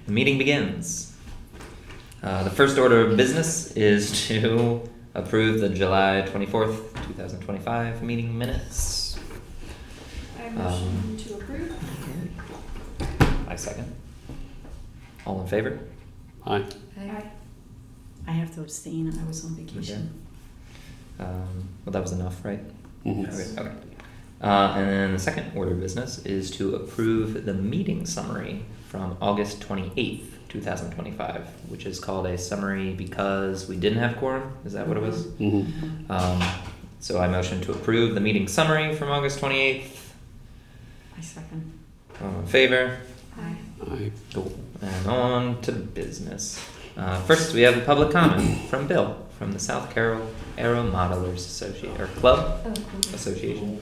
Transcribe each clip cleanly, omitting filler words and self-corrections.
The meeting begins. The first order of business is to approve the July 24th, 2025 meeting minutes. I motion to approve. I second. All in favor? Aye. Aye. I have to abstain. I was on vacation. Well, that was enough, right? Mhm. Okay. And then the second order of business is to approve the meeting summary from August 28th, 2025, which is called a summary because we didn't have quorum. Is that what it was? Mhm. So I motion to approve the meeting summary from August 28th. I second. All in favor? Aye. Aye. Cool. And on to business. First, we have a public comment from Bill from the South Carroll Aero Modelers Association or Club Oh, cool. Association.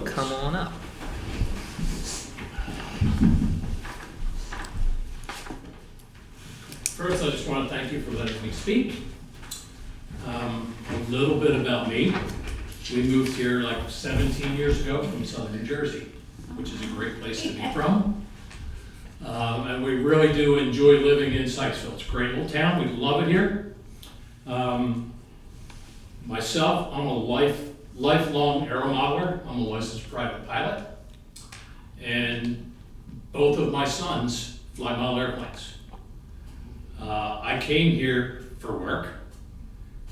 Come on up. First, I just want to thank you for letting me speak. A little bit about me. We moved here like 17 years ago from southern New Jersey, which is a great place to be from. And we really do enjoy living in Sykesville. It's a great little town. We love it here. Myself, I'm a lifelong aero modeler. I'm a licensed private pilot. And both of my sons fly model airplanes. I came here for work.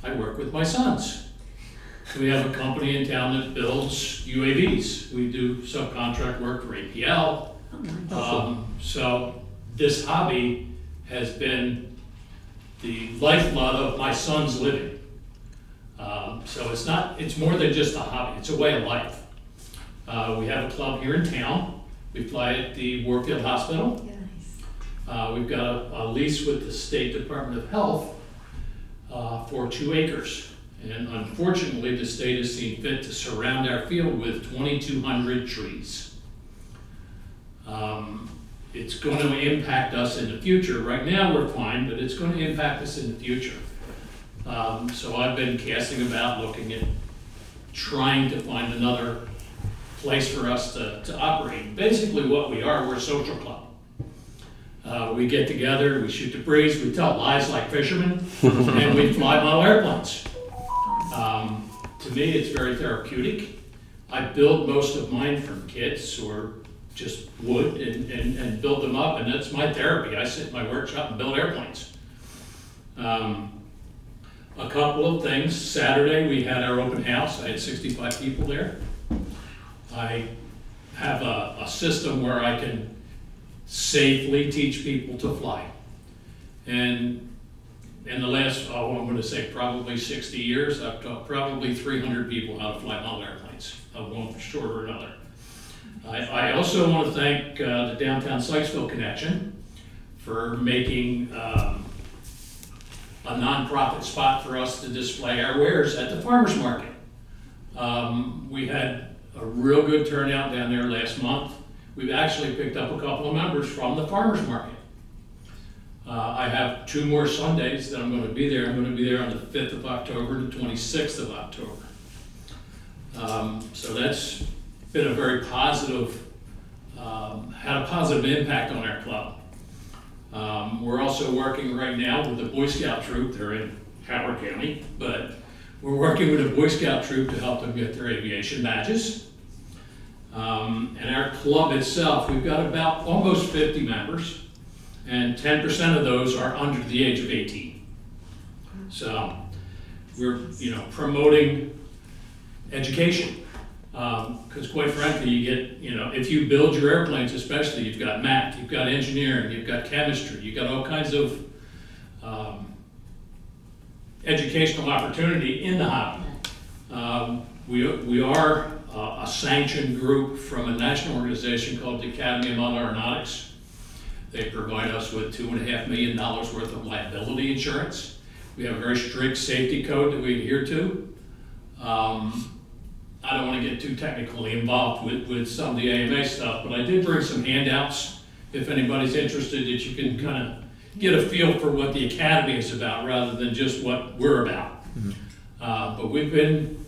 I work with my sons. We have a company in town that builds UAVs. We do subcontract work for APL. Oh, nice. So this hobby has been the lifeblood of my son's living. So it's more than just a hobby, it's a way of life. We have a club here in town. We fly at the Warfield Hospital. Yeah, nice. We've got a lease with the State Department of Health for 2 acres. And unfortunately, the state has seen fit to surround our field with 2,200 trees. It's going to impact us in the future. Right now, we're fine, but it's going to impact us in the future. So I've been casting about, looking at trying to find another place for us to operate. Basically what we are, we're a social club. We get together, we shoot the breeze, we tell lies like fishermen, and we fly model airplanes. To me, it's very therapeutic. I build most of mine from kits or just wood and build them up, and that's my therapy. I sit in my workshop and build airplanes. A couple of things. Saturday, we had our open house. I had 65 people there. I have a system where I can safely teach people to fly. And in the last, I'm going to say probably 60 years, I've taught probably 300 people how to fly model airplanes, of one for short or another. I also want to thank the Downtown Sykesville Connection for making a nonprofit spot for us to display our wares at the farmers market. We had a real good turnout down there last month. We've actually picked up a couple of members from the farmers market. I have 2 more Sundays that I'm going to be there. I'm going to be there on the 5th of October and the 26th of October. So that's been a very positive, had a positive impact on our club. We're also working right now with the Boy Scout troop. They're in Carroll County, but we're working with a Boy Scout troop to help them get their aviation badges. And our club itself, we've got about almost 50 members, and 10% of those are under the age of 18. So we're, promoting education. Because quite frankly, you get, if you build your airplanes especially, you've got math, you've got engineering, you've got chemistry, you've got all kinds of educational opportunity in the hobby. We are a sanctioned group from a national organization called the Academy of Model Aeronautics. They provide us with $2.5 million worth of liability insurance. We have a very strict safety code that we adhere to. I don't want to get too technically involved with some of the AMA stuff, but I did bring some handouts if anybody's interested, that you can kind of get a feel for what the Academy is about rather than just what we're about. Mm-hmm. But we've been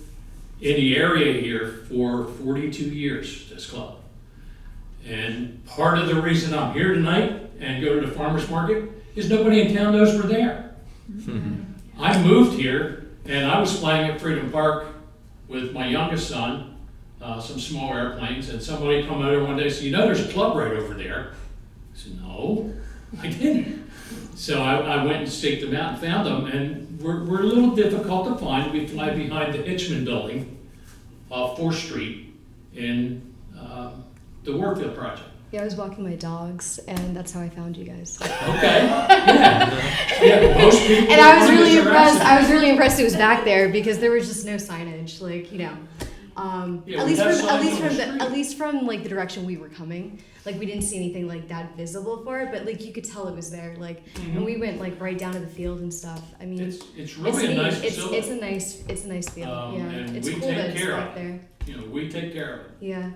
in the area here for 42 years, this club. And part of the reason I'm here tonight and go to the farmer's market is nobody in town knows we're there. I moved here and I was flying at Freedom Park with my youngest son, some small airplanes, and somebody come over one day and said, you know, there's a club right over there. I said, no, I didn't. So I went and staked them out and found them, and we're a little difficult to find. We fly behind the Hitchman building off 4th Street in the Warfield project. Yeah, I was walking my dogs, and that's how I found you guys. Okay. Yeah, most people. And I was find us really around impressed. here. I was really impressed it was back there because there was just no signage, like, you know. Yeah, At we least have from signs on the street. at least from like the direction we were coming, like we didn't see anything like that visible for it, but like you could tell it was there. Like, and we went like right down to the field and stuff. I mean, It's really a neat. nice It's facility. it's a nice field. Yeah, And it's we cool take that it's care of back it. there. You know, we take care of it. Yeah.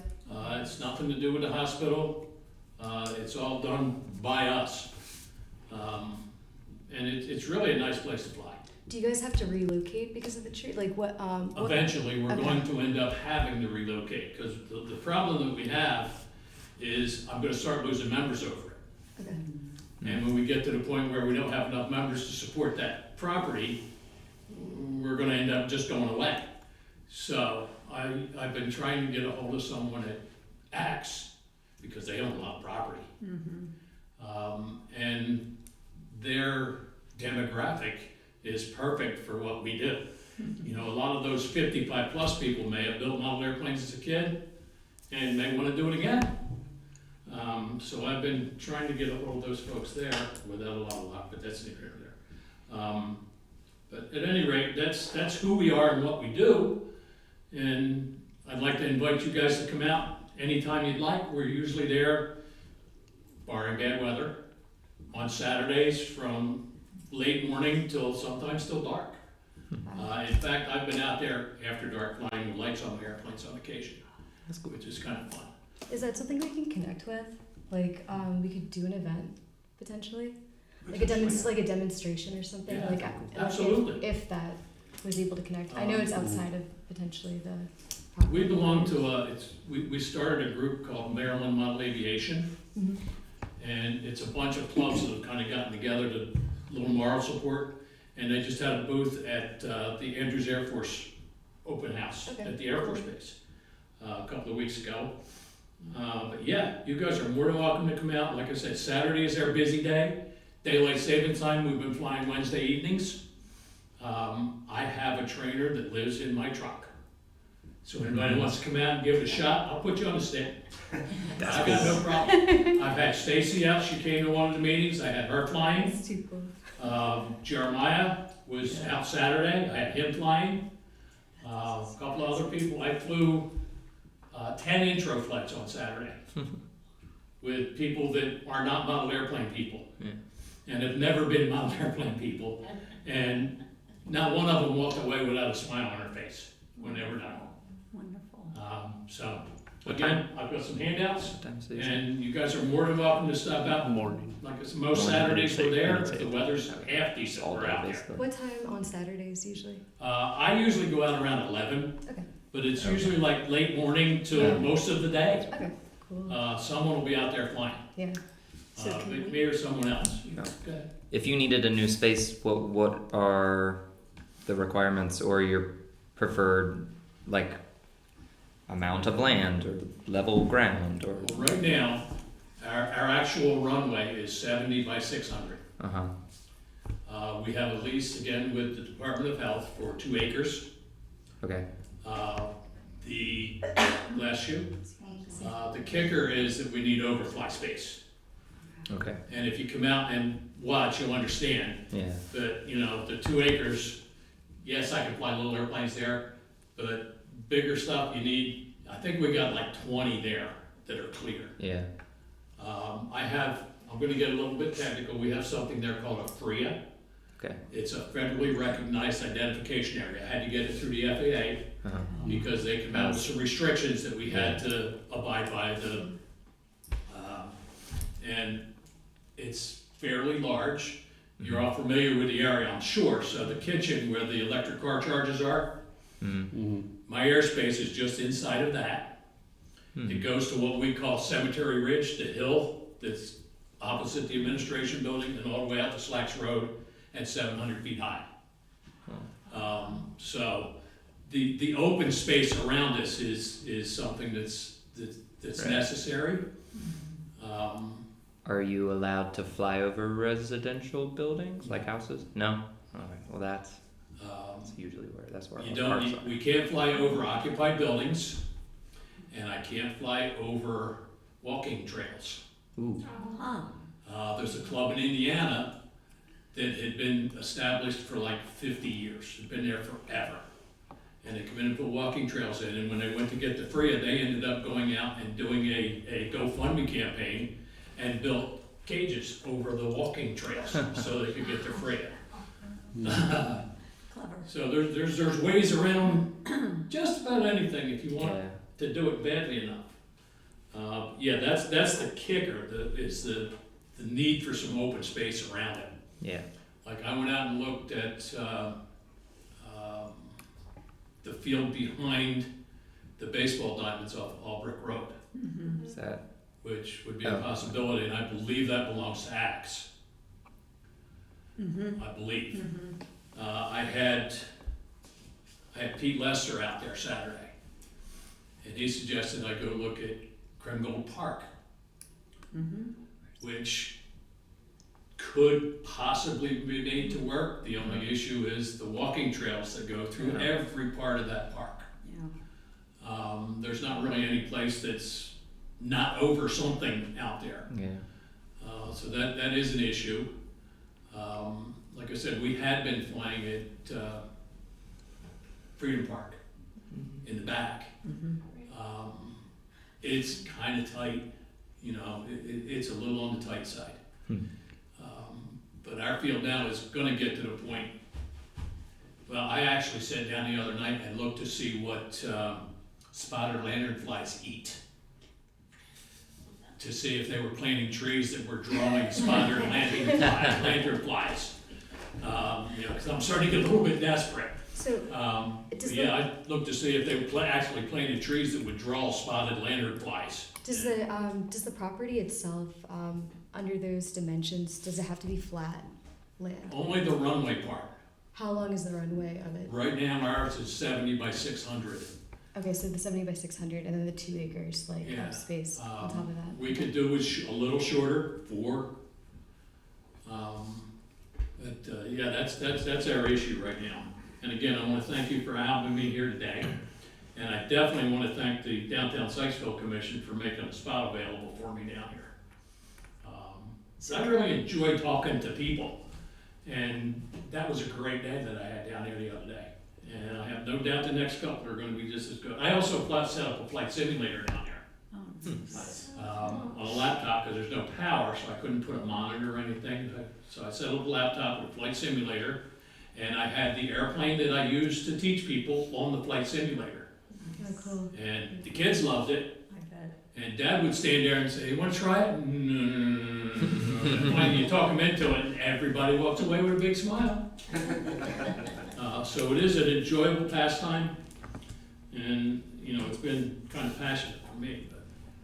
It's nothing to do with the hospital. It's all done by us. And it's really a nice place to fly. Do you guys have to relocate because of the tree? Like what? Eventually, we're Okay. going to end up having to relocate, because the problem that we have is I'm gonna start losing members over it. Okay. And when we get to the point where we don't have enough members to support that property, we're gonna end up just going away. So I've been trying to get a hold of someone at Axe, because they own a lot of property. And their demographic is perfect for what we do. You know, a lot of those 55+ people may have built model airplanes as a kid and may want to do it again. So I've been trying to get a hold of those folks there without a lot of luck, but that's neither here nor there. But at any rate, that's who we are and what we do. And I'd like to invite you guys to come out anytime you'd like. We're usually there, barring bad weather, on Saturdays from late morning till sometimes till dark. In fact, I've been out there after dark flying with lights on my airplanes on occasion, which is kind of fun. Is that something we can connect with? Like, we could do an event potentially, like a demonstration or something. Yeah, like absolutely. If that was able to connect. I know it's outside of potentially the. We belong to we started a group called Maryland Model Aviation, and it's a bunch of clubs that have kind of gotten together to little moral support, and they just had a booth at the Andrews Air Force open house at the Air Force Base a couple of weeks ago. But yeah, you guys are more than welcome to come out. Like I said, Saturday is our busy day. Daylight saving time, we've been flying Wednesday evenings. I have a trainer that lives in my truck. So anybody wants to come out and give it a shot, I'll put you on the stand. I've got no problem. I've had Stacy out, she came to one of the meetings, I had her flying. It's too cool. Jeremiah was out Saturday, I had him flying. A couple other people, I flew 10 intro flights on Saturday with people that are not model airplane people and have never been model airplane people. And not one of them walked away without a smile on her face when they were done. Wonderful. So, again, I've got some handouts, Times these- and you guys are more than welcome to stop out. Morning. Like I said, most Saturdays we're there, if the weather's half decent, all we're day, out there. basically. What time on Saturdays usually? I usually go out around 11, Okay. but it's usually like late morning till most of the day. Okay. Cool. Someone will be out there flying, Yeah. So can me or someone else. No. Okay. If you needed a new space, what are the requirements or your preferred like amount of land or level ground or? Well, right now, our actual runway is 70 by 600. We have a lease again with the Department of Health for 2 acres. Okay. Bless you. The kicker is that we need overfly space. Okay. And if you come out and watch, you'll understand. Yeah. But, you know, the 2 acres, yes, I can fly little airplanes there, but bigger stuff you need, I think we got like 20 there that are clear. Yeah. I'm gonna get a little bit technical, we have something there called a FRIA. Okay. It's a federally recognized identification area. I had to get it through the FAA because they came out with some restrictions that we had to abide by. And it's fairly large. You're all familiar with the area, I'm sure. So the kitchen where the electric car charges are, my airspace is just inside of that. It goes to what we call Cemetery Ridge, the hill that's opposite the administration building and all the way out to Slacks Road at 700 feet high. So the open space around us is something that's Right. necessary. Are you allowed to fly over residential buildings, like houses? No? Okay, well that's usually that's where You our don't, parks are. we can't fly over occupied buildings, and I can't fly over walking trails. Ooh, There's a club in Indiana that had been established for like 50 years. It's been there forever. And they come in and put walking trails in, and when they went to get the FRIA, they ended up going out and doing a GoFundMe campaign and built cages over the walking trails so they could get their FRIA. Clever. So there's ways around just about anything if you want yeah. to do it badly enough. Yeah, that's the kicker, is the need for some open space around it. Yeah. Like I went out and looked at the field behind the baseball diamonds off Albrecht Road, Is that which would be a Oh. possibility, and I believe that belongs to Axe. I believe. I had Pete Lester out there Saturday, and he suggested I go look at Kremgold Park, which could possibly be made to work. The only issue is the walking trails that go through every part of that park. Yeah. There's not really any place that's not over something out there. yeah. So that is an issue. Like I said, we had been flying at Freedom Park in the back. It's kind of tight, it's a little on the tight side. But our field now is going to get to the point. Well, I actually sat down the other night and looked to see what spotted lanternflies eat, to see if they were planting trees that were drawing spotted lanternflies. Because I'm starting to get a little bit desperate. So But yeah, I looked to see if they were actually planted trees that would draw spotted lanternflies. does the property itself, under those dimensions, does it have to be flat land? Only the runway part. How long is the runway of it? Right now, ours is 70 by 600. Okay, so the 70 by 600, and then the 2 acres, like, Yeah. of space on top of that. We could do it a little shorter, 4. Yeah, that's our issue right now. And again, I want to thank you for having me here today. And I definitely want to thank the Downtown Sykesville Commission for making a spot available for me down here. I really enjoy talking to people. And that was a great day that I had down here the other day. And I have no doubt the next couple are going to be just as good. I also set up a flight simulator down here. On a laptop, because there's no power, so I couldn't put a monitor or anything. So I set up a laptop with a flight simulator, and I had the airplane that I used to teach people on the flight simulator. Oh, cool. And the kids loved it, I bet. and Dad would stand there and say, "You want to try it?" No. And when you talk them into it, and everybody walks away with a big smile. So it is an enjoyable pastime, and it's been kind of passionate for me.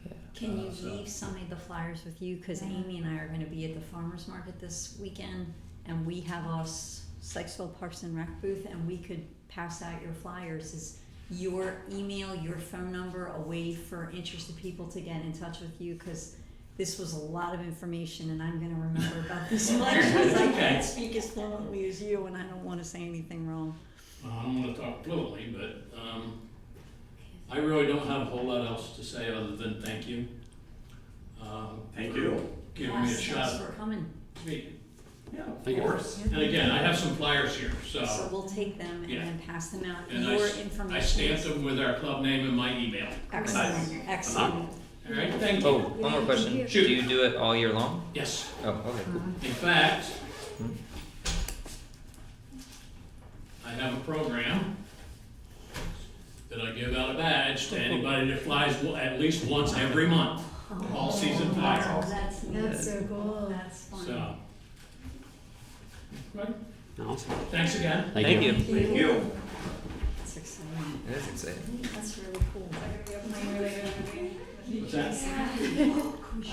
But Can you so- leave some of the flyers with you? Because Amy and I are going to be at the farmer's market this weekend, and we have our Sykesville Parks and Rec booth, and we could pass out your flyers. Is your email, your phone number a way for interested people to get in touch with you? Because this was a lot of information, and I'm going to remember about this much because I can't speak as fluently as you, and I don't want to say anything wrong. I don't want to talk fluently, but I really don't have a whole lot else to say other than thank you. Thank you. Giving me a Yes, shot thanks for coming. at speaking. Yeah, of Thank you. course. And again, I have some flyers here, So so. we'll take them and Yeah. then pass them out. And Your I information. stamped them with our club name and my email. Excellent, excellent. All right, thank Oh, you. one more question. Shoot. Do you do it all year long? Yes, Oh, okay, cool. in fact, I have a program that I give out a badge to anybody that flies at least once every month, all season flyer. That's neat. That's so cool. That's fun. So. Right, Awesome. thanks again. Thank you. Thank you. That's exciting. It is exciting. That's really cool. What's that?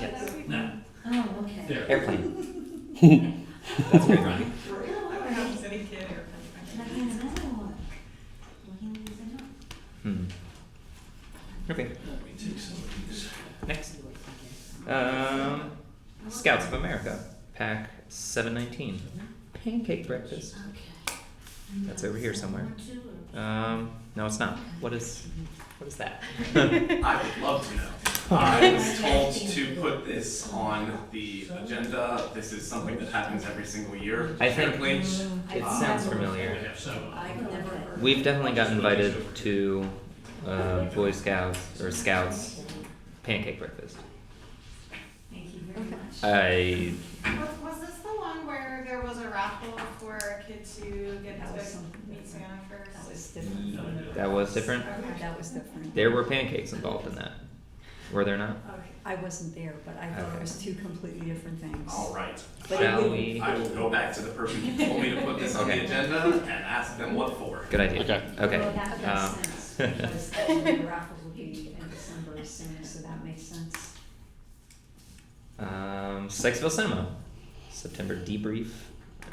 Yes. No, Oh, okay. there. Airplane. That's great running. Okay. Let me take some of these. Next. Scouts of America, pack 719. Pancake breakfast. That's over here somewhere. No, it's not. What is that? I would love to know. I was told to put this on the agenda. This is something that happens every single year. I think Apparently. it sounds We familiar. have seven. I've never heard. We've definitely got invited to Boy Scouts or Scouts pancake breakfast. Thank you very much. Was this the one where there was a raffle for a kid to get That was to something meet Santa That first? was different. That was different. Okay. That was different. There were pancakes involved in that. Were there not? I wasn't there, but I thought Okay. it was two completely different things. All right. But Shall it would- we? I will go back to the person who told me to put this on the Okay. agenda and ask them what for. Good idea. Okay. Okay. Well, that makes Um, sense, because the raffles will be in December soon, so that makes sense. Sykesville Cinema, September debrief,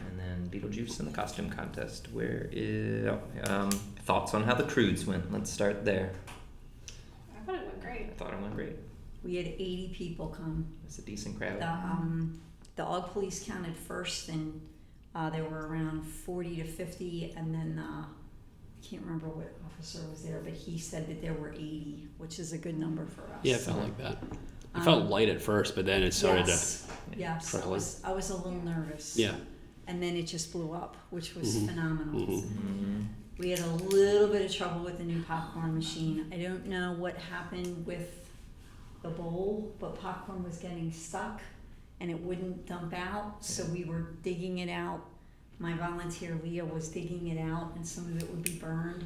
and then Beetlejuice and the costume contest. Where is thoughts on how the Crudes went? Let's start there. I thought it went great. I thought it went great. We had 80 people come. It's a decent crowd. The Ogg Police counted first, and there were around 40 to 50, and then I can't remember what officer was there, but he said that there were 80, which is a good number for us. Yeah, it felt like that. It felt light at first, but then it started yes, yes. trickle in. I was a little nervous. to. Yeah. And then it just blew up, which was Mhm. phenomenal. Mhm. We had a little bit of trouble with the new popcorn machine. I don't know what happened with the bowl, but popcorn was getting stuck and it wouldn't dump out, so we were digging it out. My volunteer Leah was digging it out and some of it would be burned.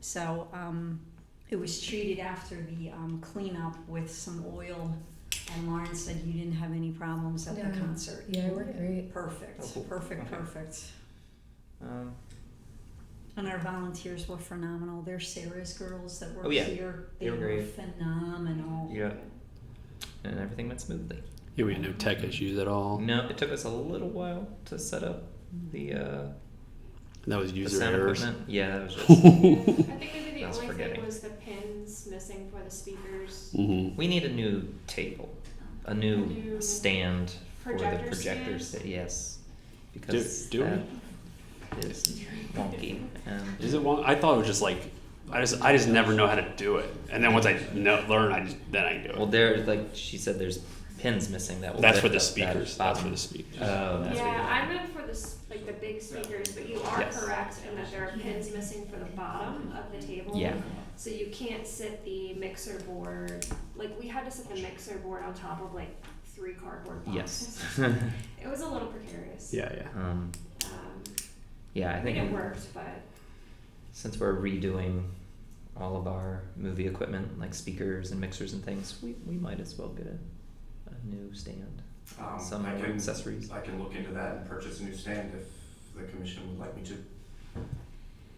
So it was treated after the cleanup with some oil, and Lauren said you didn't have any problems at the No. concert. Yeah, it worked great. Perfect, Oh, cool. perfect, Okay. perfect. Um, And our volunteers were phenomenal. They're Sarah's girls that work Oh, yeah. here. They were great. Phenomenal. yeah. And everything went smoothly. Yeah, we had no tech issues at all. No, it took us a little while to set up the That was the user sound errors. equipment. Yeah, that was just. I think maybe the That's only forgetting. thing was the pins missing for the speakers. Mm-hmm. We need a new table, a new new stand for the projector projector stand? yes, because Do that we? is wonky. Is it one? I thought it was just like I just never know how to do it, and then once I learn, I do it. Well, there, like she said, there's pins missing that. Will That's for lift the up that speakers. That's bottom. for the speakers. Oh, that's Yeah, what I meant for like the big speakers, but you are Yes. correct in that there are pins missing for the bottom of the table. Yeah. So you can't sit the mixer board, like we had to sit the mixer board on top of like 3 cardboard boxes. Yes. It was a little precarious. Yeah, yeah. Yeah, I I think think it worked, but since we're redoing all of our movie equipment, like speakers and mixers and things, we might as well get a new stand. Some I can- accessories. I can look into that and purchase a new stand if the commission would like me to.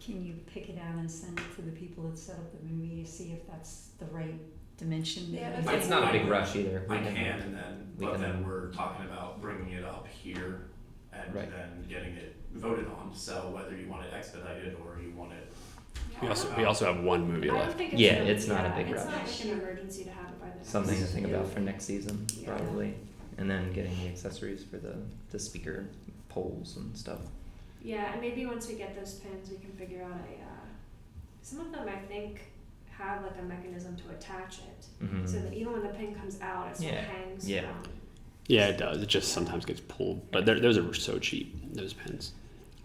Can you pick it out and send it to the people that set up the movie to see if that's the right dimension? Yeah, that that's you It's think? not a big rush either. I can, and then, we but can- then we're talking about bringing it up here and Right. then getting it voted on. So whether you want it expedited or you want it, We also have one movie I don't left. think it's Yeah, a- it's not a yeah, big It's not rush. like an emergency to have it by the next. Something to think about for next season, Yeah. probably. And then getting the accessories for the speaker poles and stuff. Yeah, and maybe once we get those pins, we can figure out some of them I think have like a mechanism to attach it. Mhm. So that even when the pin comes out, it still Yeah, hangs yeah. from. Yeah, it does. It just sometimes gets pulled. But those are so cheap. Those pins.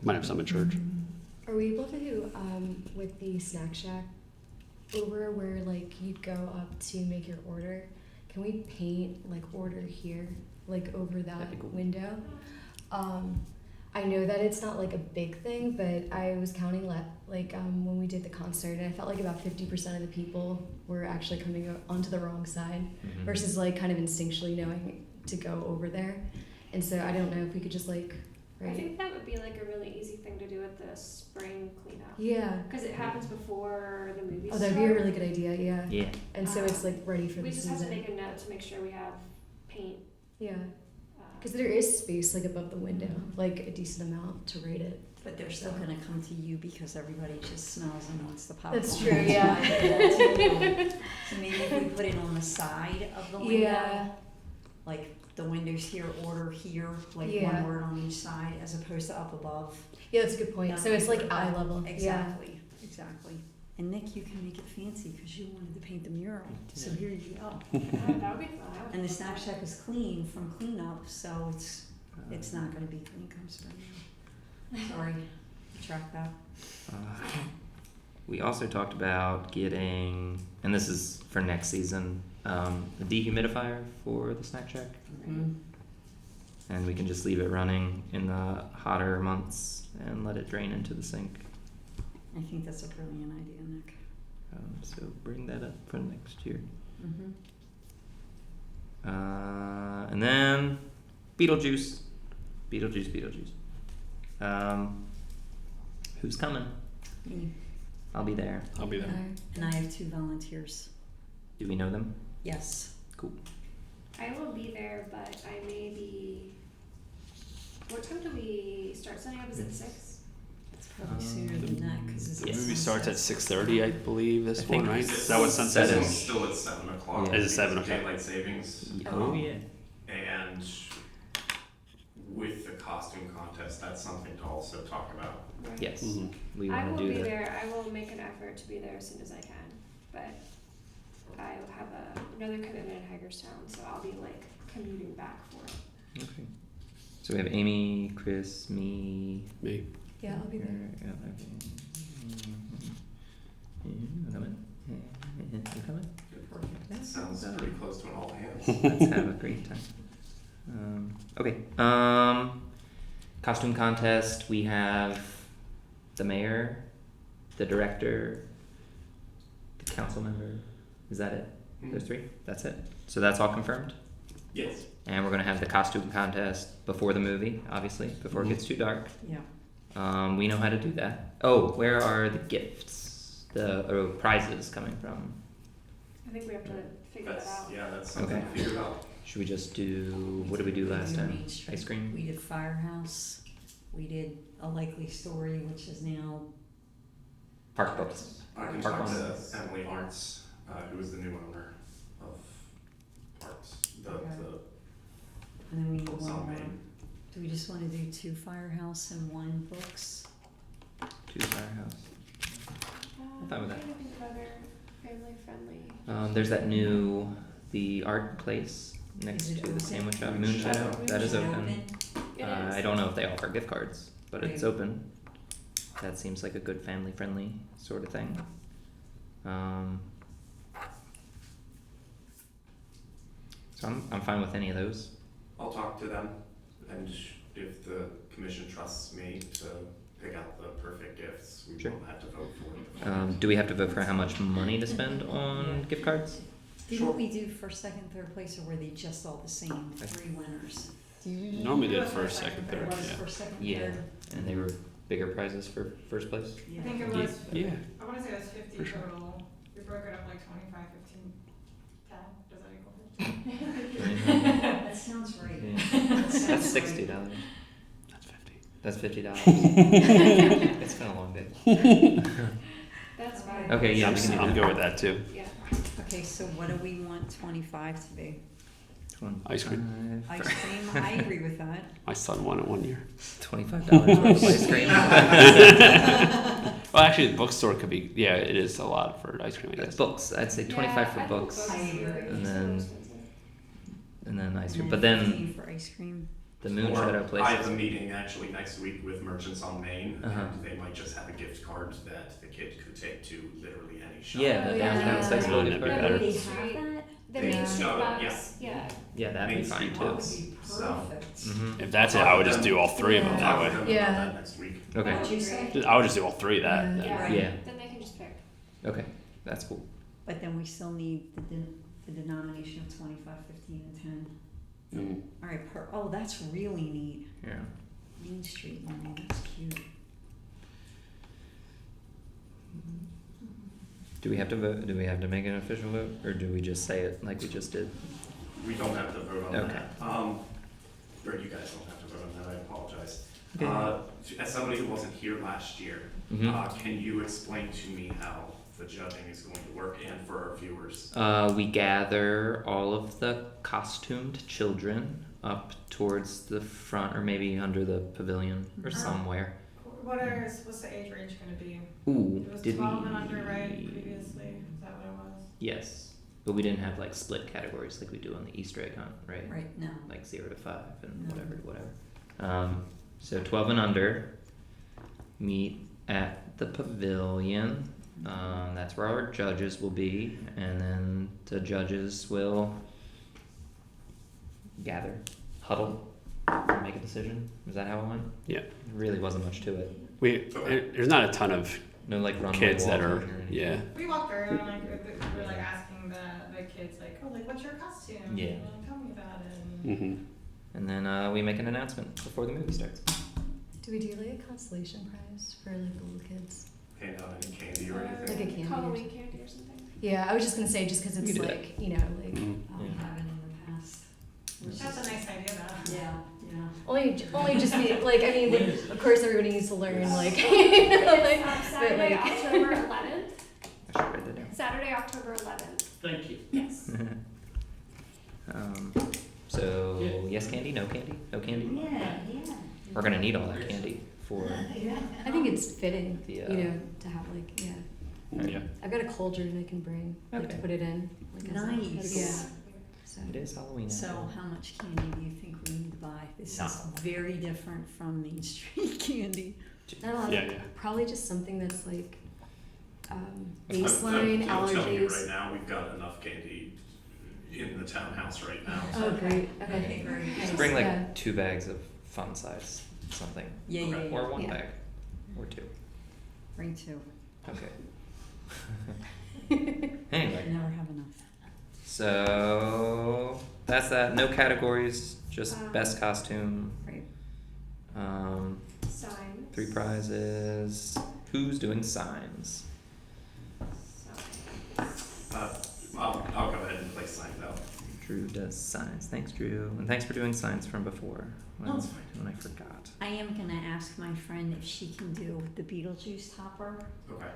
Might have some at church. Are we able to do with the snack shack over where like you'd go up to make your order? Can we paint like order here, like over that That'd be cool. window? I know that it's not like a big thing, but I was counting when we did the concert, and I felt like about 50% of the people were actually coming onto the wrong side Mhm. versus like kind of instinctually knowing to go over there. And so I don't know if we could just like I right? think that would be like a really easy thing to do at the spring cleanup. Yeah. Because it happens before the movies Oh, that'd be a really good idea. Yeah. Yeah. And so it's like ready for We the just season. have to make a note to make sure we have paint. Yeah. Because there is space like above the window, like a decent amount to rate it. But they're still gonna come to you because everybody just smells and wants the popcorn. That's true, yeah. So maybe if we put it on the side of the window, Yeah. like the windows here, order here, like Yeah. one word on each side as opposed to up above. Yeah, that's a good point. So it's like eye level. Exactly, exactly. And Nick, you can make it fancy because you wanted to paint the mural, so here you go. That would be fun. I would And the love snack that. shack is clean from cleanup, so it's not gonna be clean come spring. Sorry, retract that. We also talked about getting, and this is for next season, a dehumidifier for the snack shack. Mm-hmm. And we can just leave it running in the hotter months and let it drain into the sink. I think that's a brilliant idea, Nick. So bring that up for next year. Mm-hmm. And then Beetlejuice. Who's coming? Me. I'll be there. I'll be there. And I have 2 volunteers. Do we know them? Yes. Cool. I will be there, but I may be. What time do we start setting up? Is it 6? It's probably sooner than that because The Yes. movie starts at 6:30, I believe. This I one, think right? it's Is that what sunset seven. is? Still at 7 o'clock. Yeah. Is it 7 because of o'clock? Daylight savings. Oh yeah. And with the costume contest, that's something to also talk about. Right. Yes. Mhm. We I want will to do be that. there. I will make an effort to be there as soon as I can. But I have another commitment in Hagerstown, so I'll be like commuting back for it. Okay. So we have Amy, Chris, me. Me. Yeah, I'll be there. You coming? You coming? That sounds pretty close to an all hands. Let's have a great time. Okay. Costume contest. We have the mayor, the director, the council member. Is that it? There's 3. That's it. So that's all confirmed. Yes. And we're gonna have the costume contest before the movie, obviously, before it gets too dark. Yeah. We know how to do that. Oh, where are the gifts? The prizes coming from? I think we have to figure that out. That's something Okay. to figure out. Should we just do, what did we do last time? Main Street. Ice cream? We did Firehouse. We did A Likely Story, which is now Park books. I can Park talk to ones. Emily Arntz, who is the new owner of Parks, the and then we need books one on more. Main. Do we just want to do 2 Firehouse and 1 Books? 2 Firehouse. I'm fine with that. I'm trying to think of other family friendly. There's that the art place next Is it to the open? sandwich shop, Moon Shadow. That is open. It is. I don't know if they offer gift cards, but it's Right. open. That seems like a good family friendly sort of thing. So I'm fine with any of those. I'll talk to them, and if the commission trusts me to pick out the perfect gifts, we Sure. won't have to vote for it. Do we have to vote for how much money to spend on gift cards? Didn't we do first, second, third place, or were they just all the same? 3 winners. Do you remember? Normally did first, second, It third. was Yeah. first, second, Yeah. third. And they were bigger prizes for first place? Yeah. I think it Yeah. was, Yeah. I wanna say it was 50 For sure. total. We broke it up like 25, 15, 10. Does that equal 15? That sounds right. That sounds That's right. $60. That's 50. That's $50. It's been a long day. That's fine. Okay, yeah, we can do I'm that. good with that too. Yeah. Okay, so what do we want 25 to be? Ice cream. Ice cream, I agree with that. My son won it one year. $25 worth of ice cream. Well, actually, the bookstore could be. Yeah, it is a lot for ice cream, I guess. Books. I'd say 25 Yeah, for I think books, I agree. are And so then- expensive. and then ice cream. And But then 15 for ice cream. the Moon Or Shadow place. I have a meeting actually next week with Merchants on Main, Uh-huh. and they might just have a gift card that the kid could take to literally any shop. Yeah, the Oh, downtown yeah. Sykesville gift That'd be card. better. They Main have Street. that? The They Main just Street showed up, box, yeah. Yeah, that'd be Main fine Street too. That would box. be So- perfect. Mm-hmm. If that's it, I would just do all 3 of them I'll that talk way. to them Yeah. about that next week. Okay. What'd you say? I would just do all 3 of that. Yeah. then. Yeah. Right. Yeah. Then they can just pick. Okay. That's cool. But then we still need the denomination of 25, 15, and 10. Mhm. All right, that's really neat. Yeah. Main Street money, that's cute. Do we have to vote? Do we have to make an official vote, or do we just say it like we just did? We don't have to vote on Okay. that. Or you guys don't have to vote on that, I apologize. Okay. As somebody who wasn't here last year, Mhm. can you explain to me how the judging is going to work and for our viewers? We gather all of the costumed children up towards the front, or maybe under the pavilion or somewhere. What's the age range gonna be? Ooh, It was did 12 we? and under, right, previously? Is that what it was? Yes, but we didn't have like split categories like we do on the Easter egg hunt, right? Right, no. Like 0 to 5 and No. whatever. So 12 and under meet at the pavilion. That's where our judges will be, and then the judges will gather, huddle, and make a decision. Is that how it went? Yeah. There really wasn't much to it. There's not a ton of No like runway kids that walking are, or anything. yeah. We walked around, like, we were like asking the kids, like, oh, like, what's your costume? Yeah. Like, tell me about it. Mm-hmm. And then we make an announcement before the movie starts. Do we do like a consolation prize for like the little kids? Hand out any candy or anything? Like a candy or Halloween something? candy or something. Yeah, I was just gonna say just because We it's can do that. like, you know, like Mm-hmm. We Yeah. haven't in the past. Which That's a is- nice idea, though. Yeah, yeah. only just be like, I mean, like, of course everybody needs to learn like, you know, like, It's but Saturday, like. October 11th. I should write that down. Saturday, October 11th. Thank you. Yes. So yes candy, no candy, no candy. Yeah, yeah. We're gonna need all that candy for. I think it's fitting, The, you know, to have like, yeah. Yeah. I've got a cauldron I can bring, like to Okay. put it in. Like, as a- Nice. yeah. So. It is Halloween. So after all. how much candy do you think we need to buy? This Not is a lot. very different from Main Street candy. Not a lot. Yeah, yeah. Probably just something that's like I'm baseline telling you right allergies. now, we've got enough candy in the townhouse right now. Oh, great. Okay, Okay. great. Just Nice. bring like Yeah. 2 bags of fun size something. Yeah, yeah, yeah. Or 1 Yeah. bag. Or 2. Bring 2. Okay. Anyway, Never have enough. so that's that. No categories, just best costume. Right. Signs. 3 prizes. Who's doing signs? I'll go ahead and place signs out. Drew does signs. Thanks, Drew. And thanks for doing signs from before. When, No, it's fine. when I forgot. I am gonna ask my friend if she can do the Beetlejuice topper. Okay.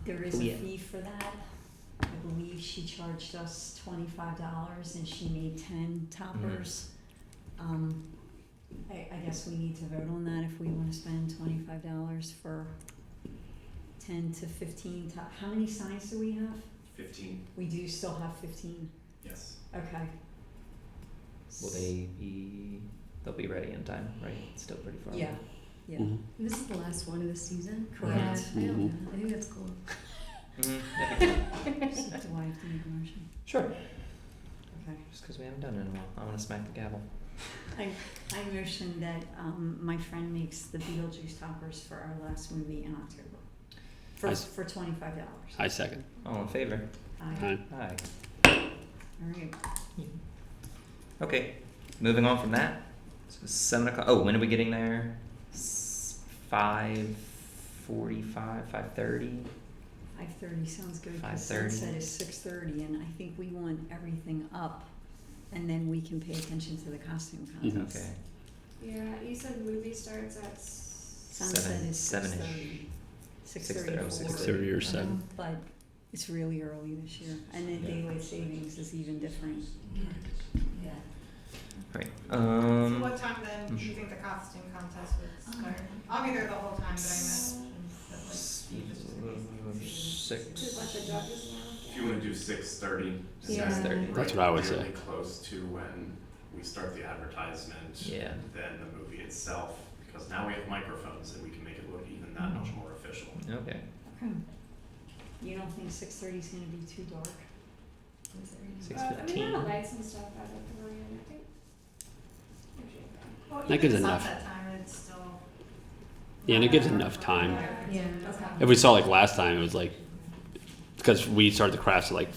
There is Oh, a yeah. fee for that. I believe she charged us $25 and she made 10 toppers. I guess we need to vote on that if we wanna spend $25 for 10 to 15 top. How many signs do we have? 15, We do still have 15. yes. Okay. Will they be? They'll be ready in time, right? It's still pretty far. Yeah, away. yeah. Mhm. This is the last one of the season. Correct. Yeah, I don't Mhm. know. I think that's cool. That'd be cool. So do I have to make a motion? Sure. Okay. Just because we haven't done it in a while, I want to smack the gavel. I motion that my friend makes the Beetlejuice toppers for our last movie in October. For $25. I second. All in favor? Aye. Aye. All right. Okay, moving on from that. So 7 o'clock. Oh, when are we getting there? 5:45, 5:30. 5:30 sounds good, because 5:30. sunset is 6:30, and I think we want everything up, and then we can pay attention to the costume contest. Okay. Yeah, you said movie starts at Sunset is 7-ish. 6:30. 6:30 or 7. But it's really early this year, and then daylight savings is even different. Yeah. Right. So what time then do you think the costume contest would start? I'll be there the whole time, but I meant, that, like, Steve is just gonna be- to let the 6. judges know. If you want to do 6:30. Yeah. 6:30. That's what I would say. Really close to when we start the advertisement. Yeah. Then the movie itself, because now we have microphones and we can make it look even that much more official. Okay. Okay. You don't think 6:30 is gonna be too dark? I mean, there 6:15. are lights and stuff out at the pavilion, I think. Usually. Well, That even gives the enough. sunset time, it's still. Yeah, and it gives enough time. Yeah. Okay. If we saw like last time, it was like, because we started the crafts at like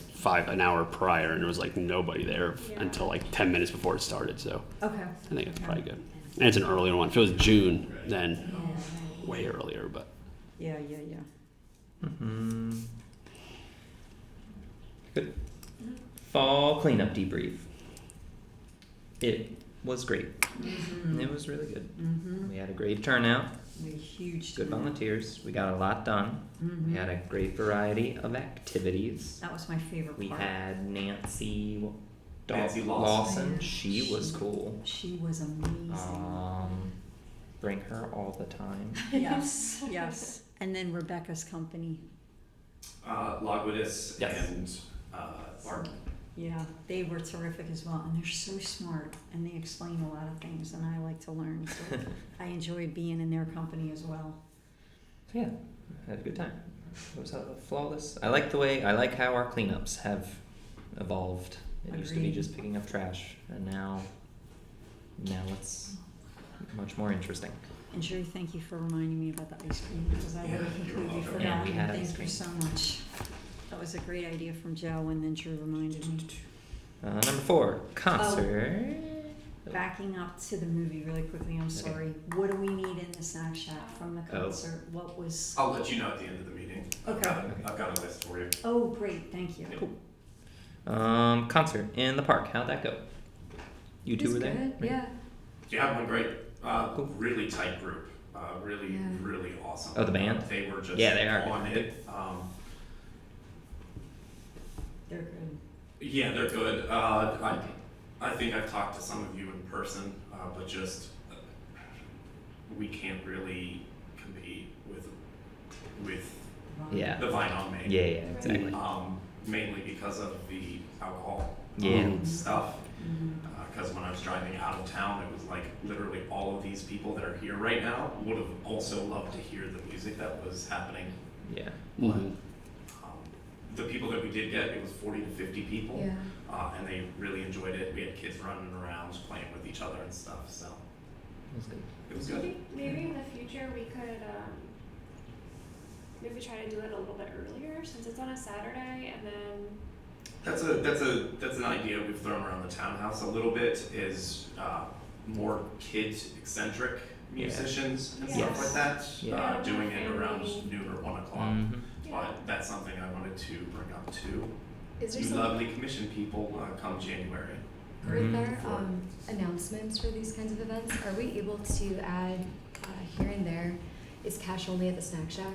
an hour prior, and there was like nobody there Yeah. until like 10 minutes before it started. So Okay. I think it's probably good. And it's an earlier one. If it was June, then way earlier, but. Yeah. Mm-hmm. Good. Fall cleanup debrief. It was great. Mm-hmm. It was really good. Mm-hmm. We had a great turnout, A huge. good turnout. volunteers. We got a lot done. Mhm. We had a great variety of activities. That was my favorite We part. had Nancy Nancy Lawson. Lawson. She was cool. She was amazing. Bring her all the time. Yes. And then Rebecca's company. Logwittis Yes. and SPARC. Yeah, they were terrific as well, and they're so smart, and they explain a lot of things, and I like to learn. So I enjoyed being in their company as well. So yeah, had a good time. It was flawless. I like how our cleanups have evolved. It used to be Agreed. just picking up trash, and now it's much more interesting. And Sherry, thank you for reminding me about the ice cream, because I Yeah, would have you're completely welcome. forgotten. Yeah, we had ice Thank cream. you so much. That was a great idea from Joe, and then Drew reminded me. Number 4, concert. Backing up to the movie really quickly, I'm sorry. What do we need in the snack shack from the Oh. concert? What was? I'll let you know at the end of the meeting. Okay. I've got a list for you. Oh, great, thank you. Cool. Concert in the park. How'd that go? You two It's were there? good, right? yeah. Yeah, one great. Cool. Really tight group. Really, Yeah. really awesome. Oh, the band? They were just Yeah, they are on good. it. They're good. Yeah, they're good. I think I've talked to some of you in person, but just we can't really compete with Yeah. the Vine on Main. Yeah, exactly. Mainly because of the alcohol Yeah. stuff. Mhm. Because when I was driving out of town, it was like literally all of these people that are here right now would have also loved to hear the music that was happening. Yeah. Mhm. The people that we did get, it was 40 to 50 people, Yeah. and they really enjoyed it. We had kids running around, playing with each other and stuff, so It was good. it was good. Maybe in the future we could maybe try to do it a little bit earlier since it's on a Saturday and then That's an idea we've thrown around the townhouse a little bit. Is more kid eccentric musicians and stuff like that. Yeah. Doing it around noon or 1 o'clock. Mhm. But that's something I wanted to bring up too. Is there You some, lovely commission people, come January. with our For- announcements for these kinds of events, are we able to add here and there, is cash only at the snack shack?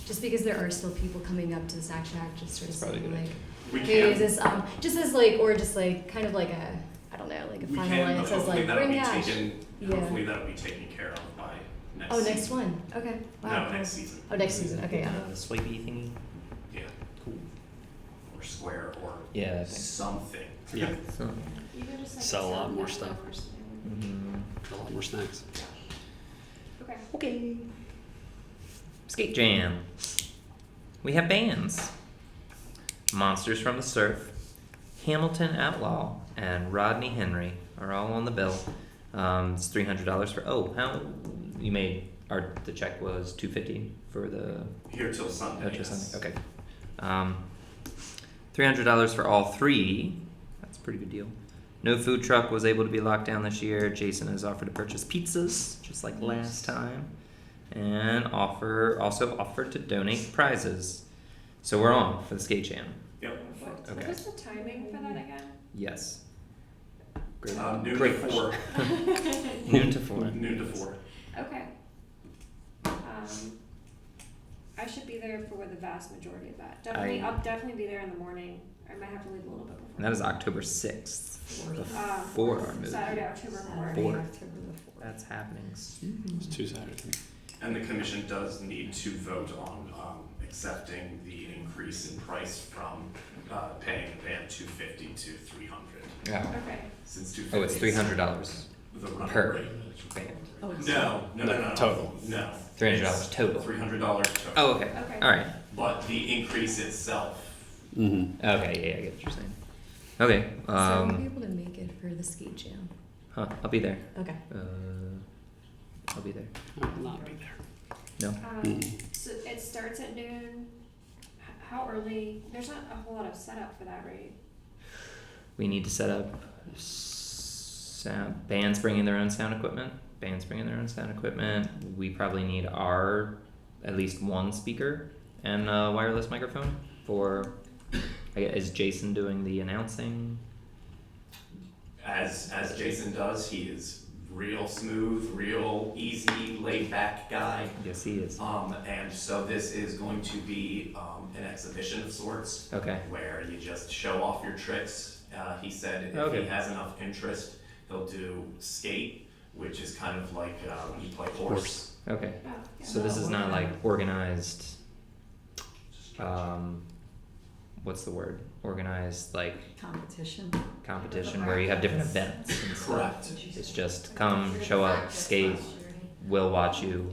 Just because there are still people coming up to the snack shack, just sort of That's probably a saying good like, We hey, can, is this, just as like, or just like, kind of like a, I don't know, like a we final can, line but that says hopefully like, that'll bring be cash. taken, Yeah. hopefully that'll be taken care of by next Oh, season. next one, okay, wow. No, cool. next season. Oh, next season, okay, yeah. The swipey thingy. Yeah. Cool. Or square or Yeah, I think. something. Yeah, So, even just like Sell a lot sound more booth stuff. or something. mhm. a lot more snacks. Okay. Okay. Skate Jam. We have bands. Monsters from the Surf, Hamilton Outlaw, and Rodney Henry are all on the bill. It's $300 for. Oh, how you made the check was $250 for the. Here till Sunday. Till yes. Sunday. Okay. $300 for all 3. That's a pretty good deal. No food truck was able to be locked down this year. Jason has offered to purchase pizzas, just like last time, and also offered to donate prizes. So we're on for the skate jam. Yep. What Okay. was the timing for that again? Yes. Great. Noon Great to question. 4. Noon to 4. Noon to 4. Okay. I should be there for the vast majority of that. I'll definitely be there in the morning. I might have to leave a little bit before. And that is October 6th. Um, Before our movie. Saturday, October 4th. Saturday, Fourth. October the 4th. That's happening soon. It's 2 Saturdays. And the commission does need to vote on accepting the increase in price from paying the band $250 to $300. Yeah. Okay. Since $250. Oh, it's $300 The running per rate. band. Oh, it's No. Total. No. $300 total. $300 total. Oh, okay. Okay. All right. But the increase itself, Mm-hmm. Okay, yeah, I get what you're saying. Okay. So I won't be able to make it for the skate jam. Huh, I'll be there. Okay. I'll be there. I will not be there. No. So it starts at noon. How early? There's not a whole lot of setup for that, right? We need to set up sound. Bands bringing their own sound equipment. bands bringing their own sound equipment. We probably need at least one speaker and a wireless microphone for. Is Jason doing the announcing? As Jason does, he is real smooth, real easy, laid back guy. Yes, he is. And so this is going to be an exhibition of sorts. Okay. Where you just show off your tricks. He said if he has enough interest, he'll do skate, which is kind of like when you play horse. Okay. Oh, yeah. So this is not like organized. What's the word? Organized like competition where you have different events and stuff. Correct. It's just come, show up, skate. We'll watch you.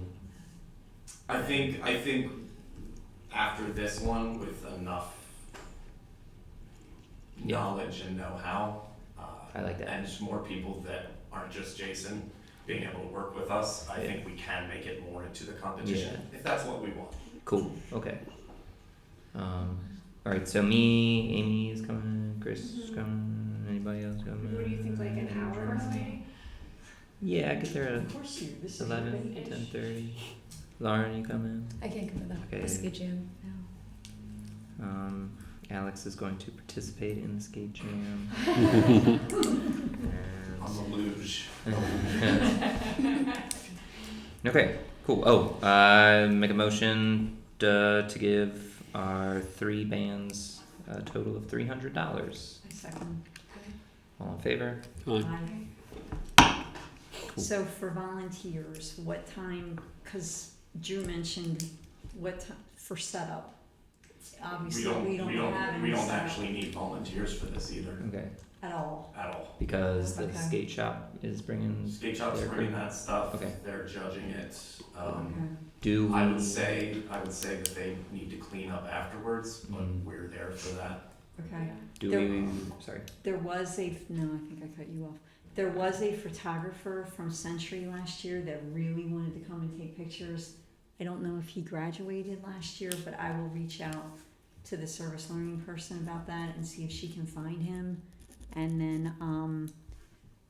I think after this one, with enough knowledge and know-how, I like that. and just more people that aren't just Jason being able to work with us, I think we can make it more into the competition if that's what we want. Cool. Okay. All right. So me, Amy is coming. Chris is coming. Anybody else coming? What do you think, like an hour away? Yeah, I get there at Of course you. This is 11, 10:30. Lauren, you coming? I can't come to that. Okay. The skate jam. No. Alex is going to participate in the skate jam. On the luge. Okay, cool. Oh, make a motion to give our 3 bands a total of $300. I second. All in favor? Aye. So for volunteers, what time, because Drew mentioned what time for setup. Obviously, we don't have any we don't setup actually need volunteers for this either Okay. at all. at all. Because the Okay. skate shop is bringing. Skate shop's their bringing crew. that stuff. Okay. They're judging it. Okay. Do we? I would say that they need to clean up afterwards, but Mm. we're there for that. Okay. Do There- we? Sorry. There was I think I cut you off. There was a photographer from Century last year that really wanted to come and take pictures. I don't know if he graduated last year, but I will reach out to the service learning person about that and see if she can find him. And then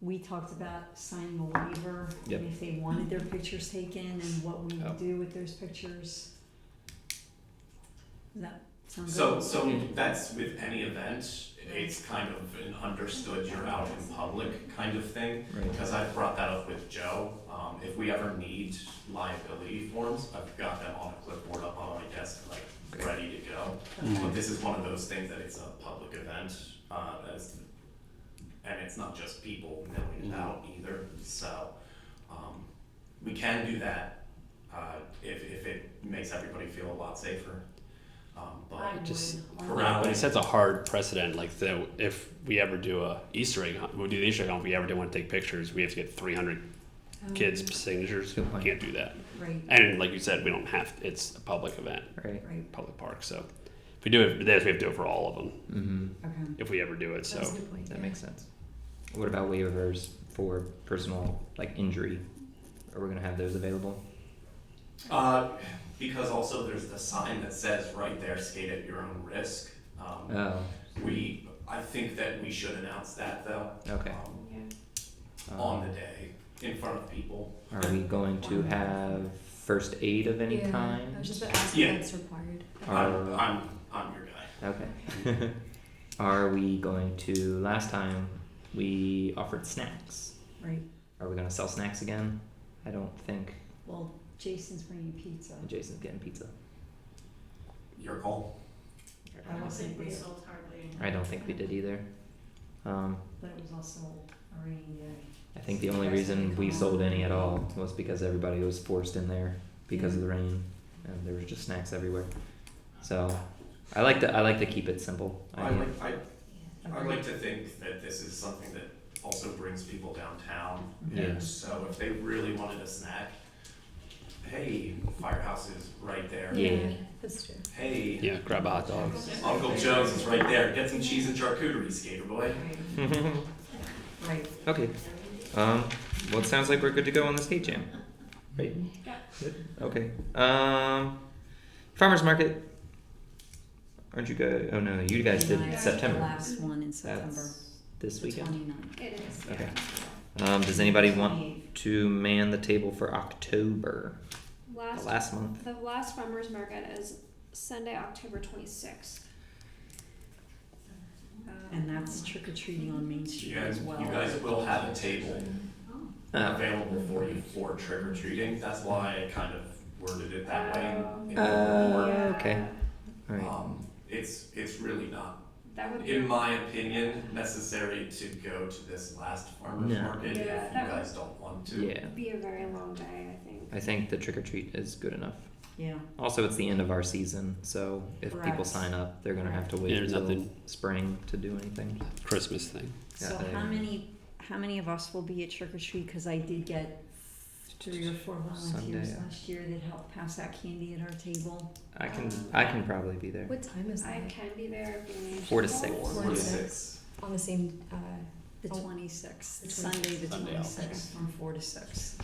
we talked about signing a waiver Yep. and if they wanted their pictures taken and what we Oh. would do with those pictures. Does that sound good? So that's with any event. It's kind of an understood you're out in public kind of thing. Right. Because I've brought that up with Joe. If we ever need liability forms, I've got them on a clipboard up on my desk, like Okay. ready to go. But this is one of those things that it's a public event, and it's not just people milling it out either. So we can do that if it makes everybody feel a lot safer. But Just corral but it sets a hard precedent. Like if we ever do a Easter egg hunt, we'll do the Easter egg hunt. If we ever do want to take pictures, we have to get 300 kids' signatures. Good point. We can't do that. Right, And like you said, we don't have. It's a public event, Right. right, public park. So if we do it for this, we have to do it for all of them. Mm-hmm. okay. If we ever do it, so That's a good point. That yeah. makes sense. What about waivers for personal like injury? Are we gonna have those available? because also there's the sign that says right there, skate at your own risk. Oh. I think that we should announce that though. Okay. Yeah. On the day, in front of people. Are we going to have first aid of any Yeah, kind? I was just about to ask Yeah. if that's required. I'm your guy. Okay. Are we going to? Last time we offered snacks. Right. Are we gonna sell snacks again? I don't think Well, Jason's bringing pizza. Jason's getting pizza. Your call. I don't think we sold hardly. I don't think we did either. But it was also a rainy day. I think the only reason we sold any at all was because everybody was forced in there because of the rain, and there was just snacks everywhere. So, I like to keep it simple. I like to think that this is something that also brings people downtown. Yeah. And so if they really wanted a snack, hey, Firehouse is right there. Yeah. That's true. Hey, yeah, grab a hot dog. Uncle Joe's is right there. Get some cheese and charcuterie, skater boy. Right. Okay. Well, it sounds like we're good to go on the skate jam, right? Yeah. Good. Okay. Farmers market. Aren't you guys? Oh no, you guys did Yeah, September. The last one in September. That's this The weekend. 29th. It is, Okay. Does anybody want to man the table for October? The last month. The last farmers market is Sunday, October 26th. And that's trick or treating on Main Street You guys, as well. you guys will have a table available for you for trick or treating. That's why I kind of worded it that way. in the report. Okay. All right. It's really not, That would be. in my opinion, necessary to go to this last farmer's No. market Yeah, if you that guys don't want to. Yeah. be a very long day, I think. I think the trick or treat is good enough. Yeah. Also, it's the end of our season, so if people Correct. sign up, they're gonna have to wait Yeah, there's until nothing- spring to do anything. Christmas thing. So Yeah, how many of us will be at trick or treat? Because I did get 3 or 4 volunteers Sunday. last year that helped pass out candy at our table. I can probably be there. What time is I that? can be there if you need. 4 to to. 6. 4 to 6. On the same, The Oh. 26th, The Sunday the 26th. 26th, from 4 to 6.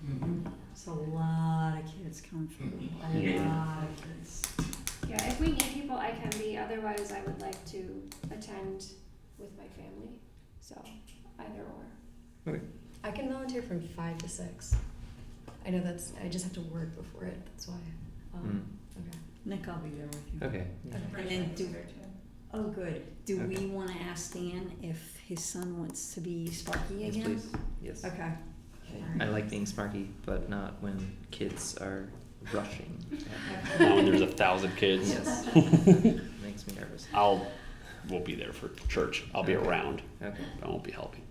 Mhm. So a lot of kids come through, a lot of kids. Yeah, if we need people, I can be. Otherwise, I would like to attend with my family. So either or. I can volunteer from 5 to 6. I know I just have to work before it, that's why. Okay. Nick, I'll be there with you. Okay. Yeah. And then oh, good. Do Okay. we want to ask Dan if his son wants to be Sparky Yes, again? please. Yes. Okay. I like being Sparky, but not when kids are rushing. Now when there's 1,000 kids, Yes. Makes me nervous. we'll be there for church. I'll be Okay. around, Okay. but I won't be helping.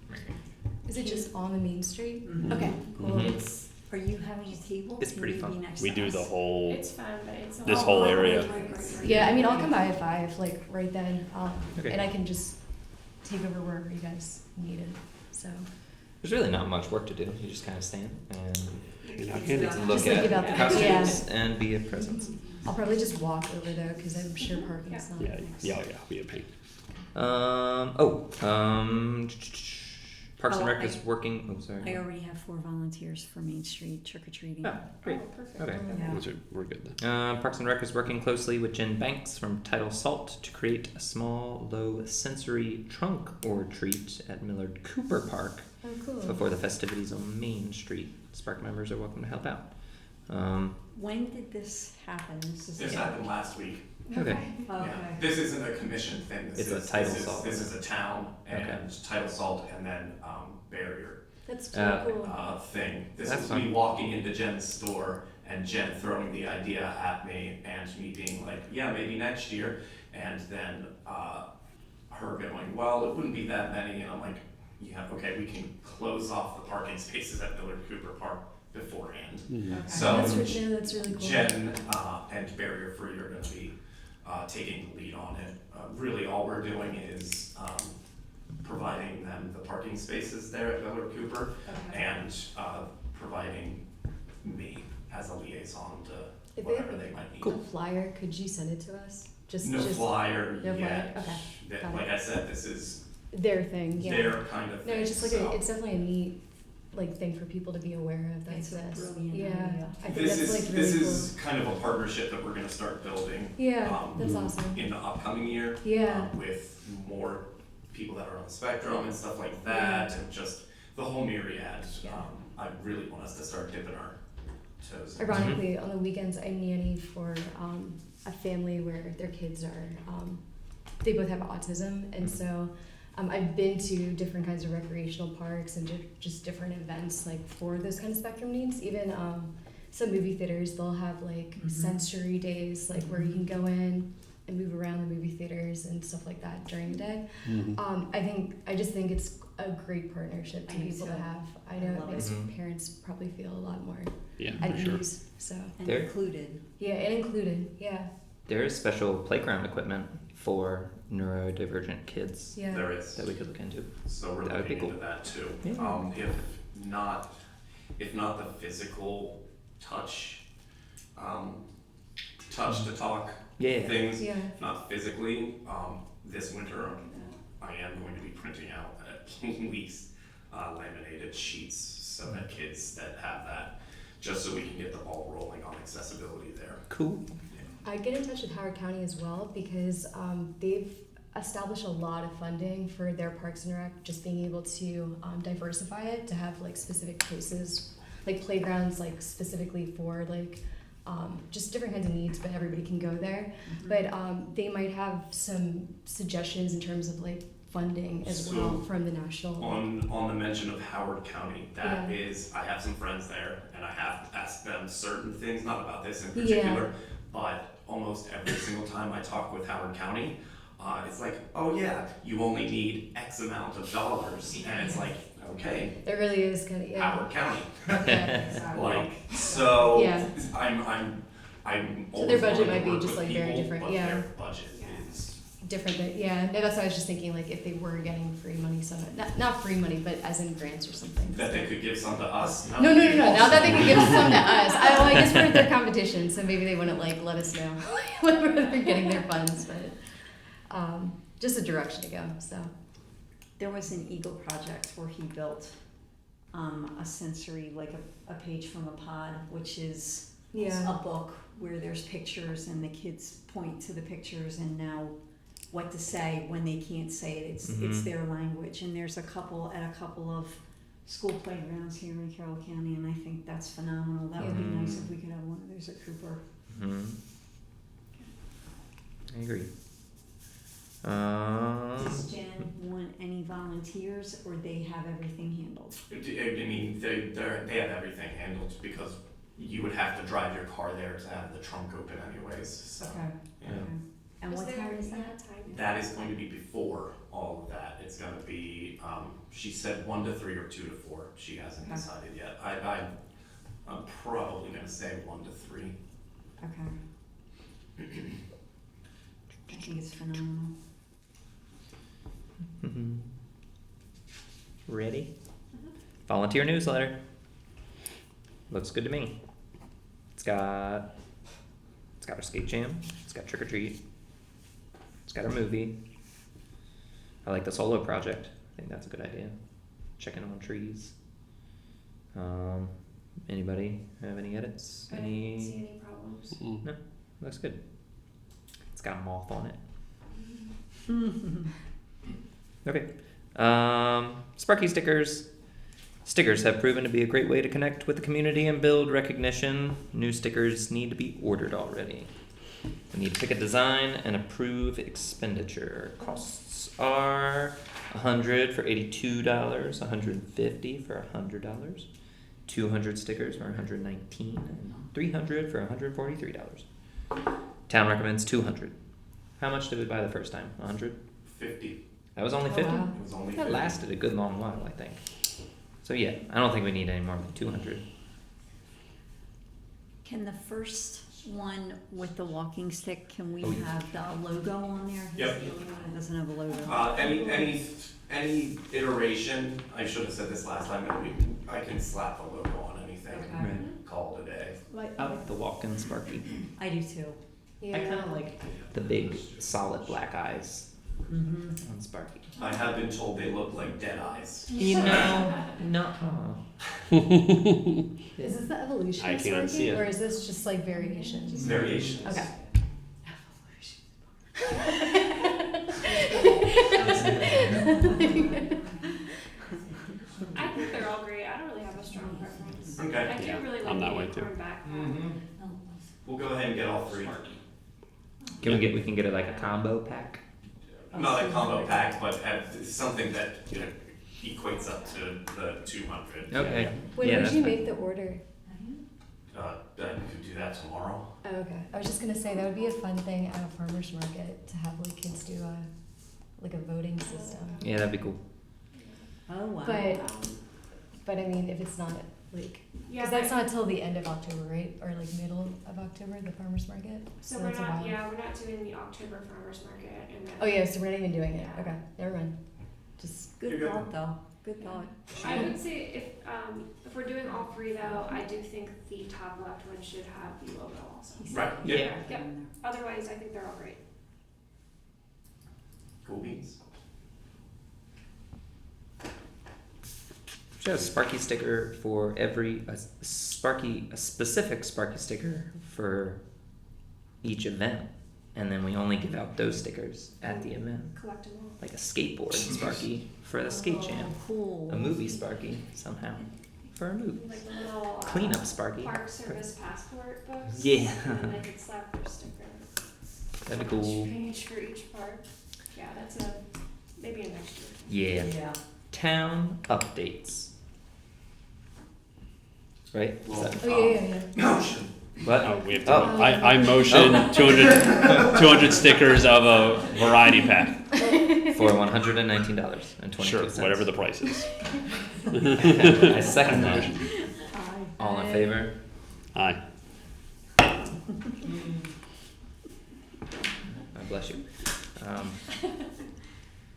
Is it just on the main street? Mhm. Okay, cool. Mhm. Are you having a table? It's Can pretty you fun. be next We to do us? the whole, It's fun, but it's. This whole area. Yeah, I mean, I'll come by at 5, like, right then, Okay. and I can just take over wherever you guys need it, so. There's really not much work to do. You just kind of stand and you know, candy. look Just think at about the- costumes and be a presence. I'll probably just walk over though, because I'm sure parking's not Yeah, next. yeah, be a pain. Parks and Oh, Rec is working. Oh, sorry. I already have 4 volunteers for Main Street trick or treating. Oh, great. Oh, perfect. Okay. Yeah. We're good then. Parks and Rec is working closely with Jen Banks from Tidal Salt to create a small, low sensory trunk or treat at Millard Cooper Park Oh, cool. before the festivities on Main Street. SPARC members are welcome to help out. When did this happen? This happened last week. Okay. Okay. Yeah. This isn't a commission thing. It's a Tidal Salt. This is a town and Okay. Tidal Salt and then barrier That's too cool. thing. This That's is fun. me walking into Jen's store and Jen throwing the idea at me and me being like, yeah, maybe next year. And then her going, well, it wouldn't be that many. And I'm like, yeah, okay, we can close off the parking spaces at Millard Cooper Park beforehand. So That's really cool. Jen and Barrier Free are going to be taking the lead on it. Really, all we're doing is providing them the parking spaces there at Millard Cooper and providing me as a liaison to If they whatever have they might need. A flyer, could you send it to us? No flyer no yet. flyer? Okay, That- got it. like I said, this is Their thing, yeah. their kind of No, thing. it's just like so. it's definitely a neat thing for people to be aware of that It's a exists. brilliant Yeah, idea. I think This that's is like really this cool. is kind of a partnership that we're going to start building. Yeah, that's Mhm. awesome. In the upcoming year. Yeah. With more people that are on the spectrum and stuff like that, and just the whole myriad. I really want us to start dipping our toes. in. Ironically, on the weekends, I nanny for a family where their kids are, they both have autism, and so I've been to different kinds of recreational parks and just different events like for those kind of spectrum needs. Even some movie theaters, they'll have like sensory days, like where you can go in and move around the movie theaters and stuff like that during the day. I just think it's a great partnership to I do people to too. have. I know I it love makes it. parents probably feel a lot more Yeah, at for sure. ease. So And There- included. yeah, and included. Yeah, There is special playground equipment for neurodivergent kids yeah. There is. that we could look into. So we're That would be looking cool. into that too. Yeah. If not the physical touch, to talk Yeah. things, Yeah. not physically, this winter I am going to be printing out at least laminated sheets so that kids that have that, just so we can get the ball rolling on accessibility there. Cool. I get in touch with Howard County as well because they've establish a lot of funding for their Parks and Rec, just being able to diversify it, to have like specific places, like playgrounds, like specifically for like just different kinds of needs, but everybody can go there. But they might have some suggestions in terms of like funding as well from the national. On the mention of Howard County, that is, I have some friends there, and I have asked them certain things, not about this in particular, but almost every single time I talk with Howard County, it's like, oh yeah, you only need X amount of dollars, and it's like, okay, It really is kind of Howard County, yeah. like, so Yeah. I'm So their always budget willing to might be work just, with like, very people, different, but yeah. their budget is different. No, that's why I was just thinking like if they were getting free money, some not free money, but as in grants or something. that they could give some to us. No. Not that they could give some to us. I guess we're their competition, so maybe they wouldn't like let us know when they're getting their funds, but just a direction to go. So There was an Eagle project where he built a sensory, like a page from a pod, which is a book where there's pictures and the kids point to the pictures and now what to say when they can't say it. It's their language. And there's a couple of school playgrounds here in Carroll County, and I think that's phenomenal. That would be nice if we could have one of those at Cooper. I agree. Does Jen want any volunteers, or they have everything handled? I mean, they have everything handled because you would have to drive your car there to have the trunk open anyways. So, yeah. Okay. And what time is that? That is going to be before all of that. It's going to be, she said 1 to 3 or 2 to 4. She hasn't decided yet. I'm probably going to say 1 to 3. Okay. I think it's phenomenal. Ready? Volunteer newsletter. Looks good to me. It's got our skate jam. It's got trick or treat. It's got our movie. I like the solo project. I think that's a good idea. Checking on trees. Anybody have any edits? I didn't see any problems. No, looks good. It's got a moth on it. Okay. Sparky stickers. Stickers have proven to be a great way to connect with the community and build recognition. New stickers need to be ordered already. We need to pick a design and approve expenditure. Costs are $100 for $82, $150 for $100, 200 stickers for $119, and $300 for $143. Town recommends 200. How much did we buy the first time? 100? 50. That was only 50? Wow. It was only That 50. lasted a good long while, I think. So yeah, I don't think we need any more than 200. Can the first one with the walking stick, can we Oh, yeah. have the logo on there? He's Yep. the only one that doesn't have a logo. Any iteration, I should have said this last time, but I can slap the logo on anything Okay. and call it a day. I like the walk-in Sparky. I do too. I kind of like the big, solid black eyes Mm-hmm. on Sparky. I have been told they look like dead eyes. You know, no. Is this the evolution I of can't see Sparky, it. or is this just like variations? Variations. Okay. I think they're all great. I don't really have a strong preference. Okay. I do Yeah, really like I'm that the way too. acorn backpack. We'll go ahead and get all 3. We can get it like a combo pack? Not a combo pack, but something that equates up to the 200. Okay. When Yeah, would that's you fine. make the order? We could do that tomorrow. Oh, okay. I was just gonna say that would be a fun thing at a farmer's market to have like kids do a voting system. Yeah, that'd be cool. Oh, wow. But I mean, if it's not like, Yeah, because that's but- not till the end of October, right? Or like middle of October, the farmer's market. So we're that's a not, while. yeah, we're not doing the October farmers market and then. Oh yeah, so we're not even doing it. Yeah. Okay, never mind. Just Good You're good. thought, though. Good thought. I would say if we're doing all 3 though, I do think the top left one should have the logo also. Right. Yeah. Yep. Otherwise, I think they're all great. Cool beans. Should have a Sparky sticker for a specific Sparky sticker for each event and then we only give out those stickers at the event. Collect them all. Like a skateboard Sparky for the skate jam. Oh, cool. A movie Sparky somehow for a movie. Like the little Cleanup Sparky. Park Service passport books. Yeah. And then I could slap their sticker. That'd be cool. Each page for each park. Yeah, that's maybe a next year. Yeah. Yeah. Town updates. Right? Is Well, that- Oh, yeah. Motion. what? Oh, we have to. Oh. I motion 200 stickers of a variety pack. For $119.22. Sure, whatever the price is. I second that. Aye. All in favor? Aye. God bless you.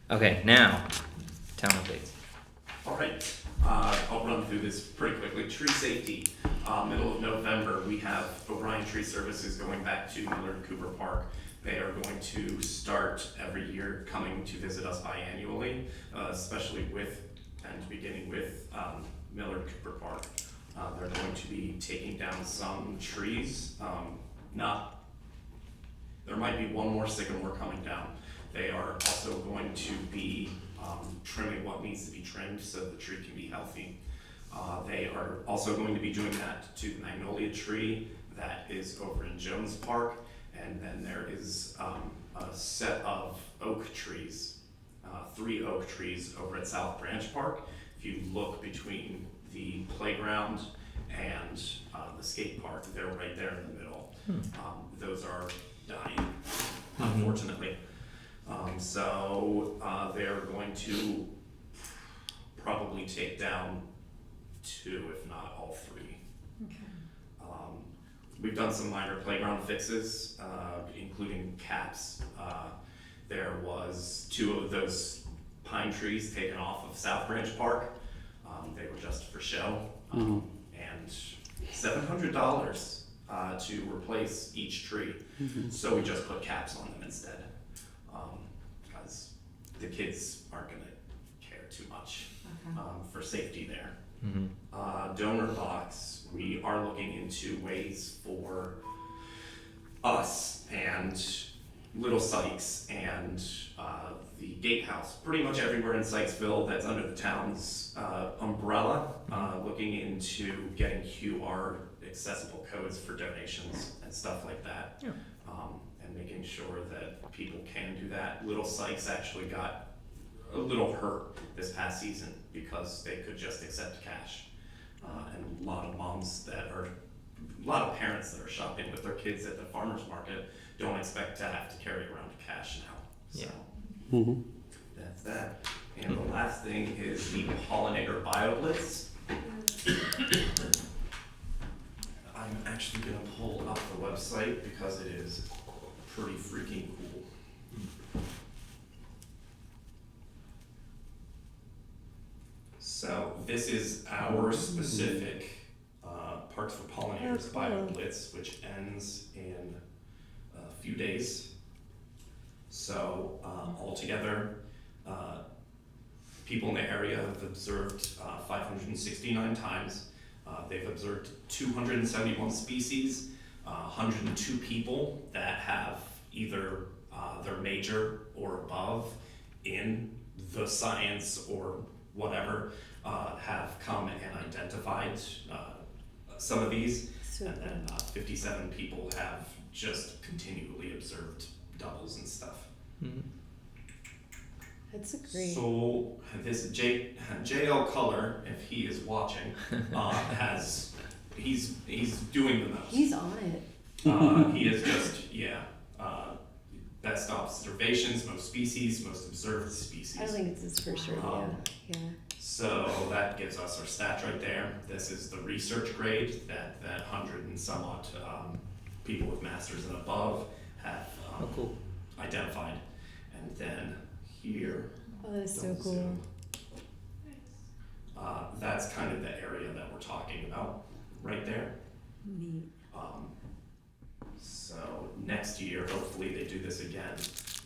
Okay, now, town updates. All right, I'll run through this pretty quickly. Tree safety, middle of November, we have O'Brien Tree Services going back to Millard Cooper Park. They are going to start every year coming to visit us biannually, especially with, and beginning with, Millard Cooper Park. They're going to be taking down some trees, there might be one more sycamore coming down. They are also going to be trimming what needs to be trimmed so the tree can be healthy. They are also going to be doing that to the magnolia tree that is over in Jones Park. And then there is a set of oak trees, 3 oak trees over at South Branch Park. If you look between the playground and the skate park, they're right there in the middle. Those are dying, unfortunately. So they're going to probably take down 2, if not all 3. Okay. We've done some minor playground fixes, including caps. There was 2 of those pine trees taken off of South Branch Park. They were just for show, and $700 to replace each tree. So we just put caps on them instead, because the kids aren't gonna care too much for safety there. Donor box, we are looking into ways for us and Little Sykes and the Gatehouse, pretty much everywhere in Sykesville that's under the town's umbrella, looking into getting QR accessible codes for donations and stuff like that. Yeah. And making sure that people can do that. Little Sykes actually got a little hurt this past season because they could just accept cash. And a lot of parents that are shopping with their kids at the farmer's market don't expect to have to carry around cash now. So that's that. And the last thing is the pollinator BioBlitz. I'm actually gonna pull up the website because it is pretty freaking cool. So this is our specific Parks for Pollinators Oh, cool. BioBlitz, which ends in a few days. So altogether, people in the area have observed 569 times. They've observed 271 species, 102 people that have either their major or above in the science or whatever have come and identified some of these. Super. And then 57 people have just continually observed doubles and stuff. That's a great. So this JL Color, if he is watching, he's doing the most. He's on it. He is just best observations, most species, most observed species. I don't think it's his first rodeo. Yeah. So that gives us our stats right there. This is the research grade that 100 and some odd people with masters and above have cool. identified. And then here, Oh, that is so don't cool. zoom. That's kind of the area that we're talking about right there. Neat. So next year, hopefully they do this again,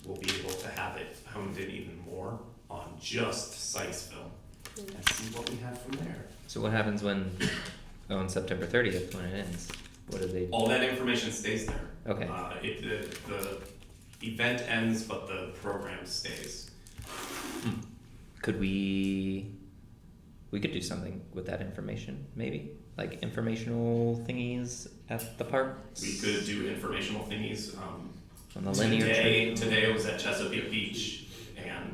we'll be able to have it honed in even more on just Sykesville and see what we have from there. So what happens on September 30th when it ends? What do they? All that information stays there. Okay. event ends, but the program stays. Could we could do something with that information, maybe? Like informational thingies at the park? We could do informational thingies. On the linear trail? Today I was at Chesapeake Beach, and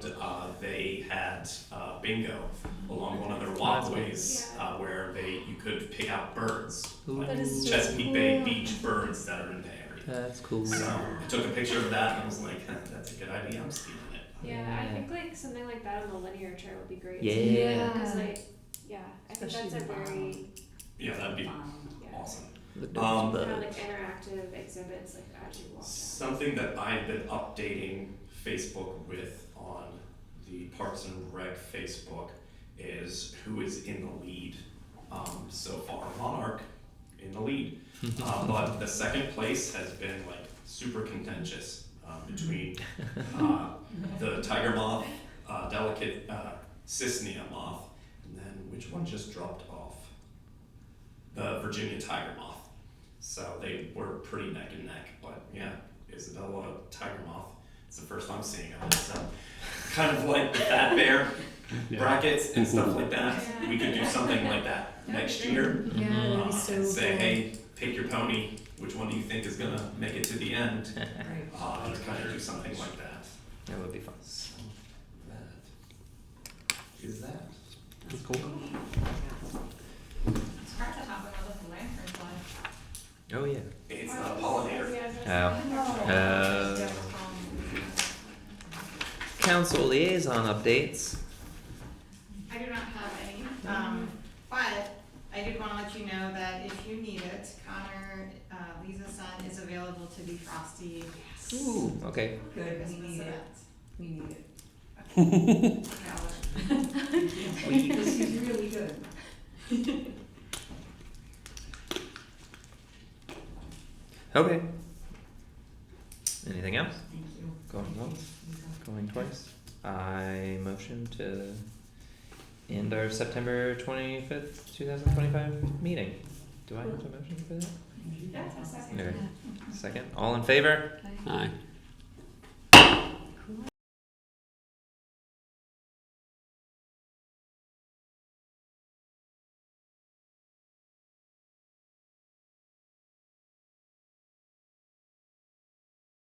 they had bingo along one of their walkways where you could pick out birds, like That is so Chesapeake Bay cool. Beach birds that are in the area. That's cool. So I took a picture of that and I was like, that's a good idea, I'm stealing it. Yeah, I think like something like that on the linear trail would be great. Yeah. Because like, yeah, I think Especially that's a the very, Yeah, that'd be yeah. awesome. The Um, dogs, Kind of but- like interactive exhibits like as you walk down. Something that I've been updating Facebook with on the Parks and Rec Facebook is who is in the lead. So far, Monarch in the lead, but the second place has been like super contentious between the tiger moth, delicate Cisnea moth, and then which one just dropped off? The Virginia tiger moth. So they were pretty neck and neck, but yeah, Isabella tiger moth. It's the first I'm seeing of it. So kind of like the fat bear brackets and stuff like that. Yeah. We could do something like that next year. Yeah, that'd be so And say, cool. hey, pick your pony. Which one do you think is gonna make it to the end? Right. And kind of do something like that. That would be fun. So that is that. That's cool. It's hard to have another lantern fly. Oh, yeah. It's not a pollinator. Oh. Council liaison updates. I do not have any, but I did wanna let you know that if you need it, Connor, Lisa's son, is available to be Frosty. Ooh, okay. Good, we Christmas need it, event. we need it. Yeah, Because he's really good. Okay. Anything else? Thank you. Going once, going twice. I motion to end our September 25th, 2025 meeting. Do I have a motion for that? That's a second. Okay. Second. All in favor? Aye.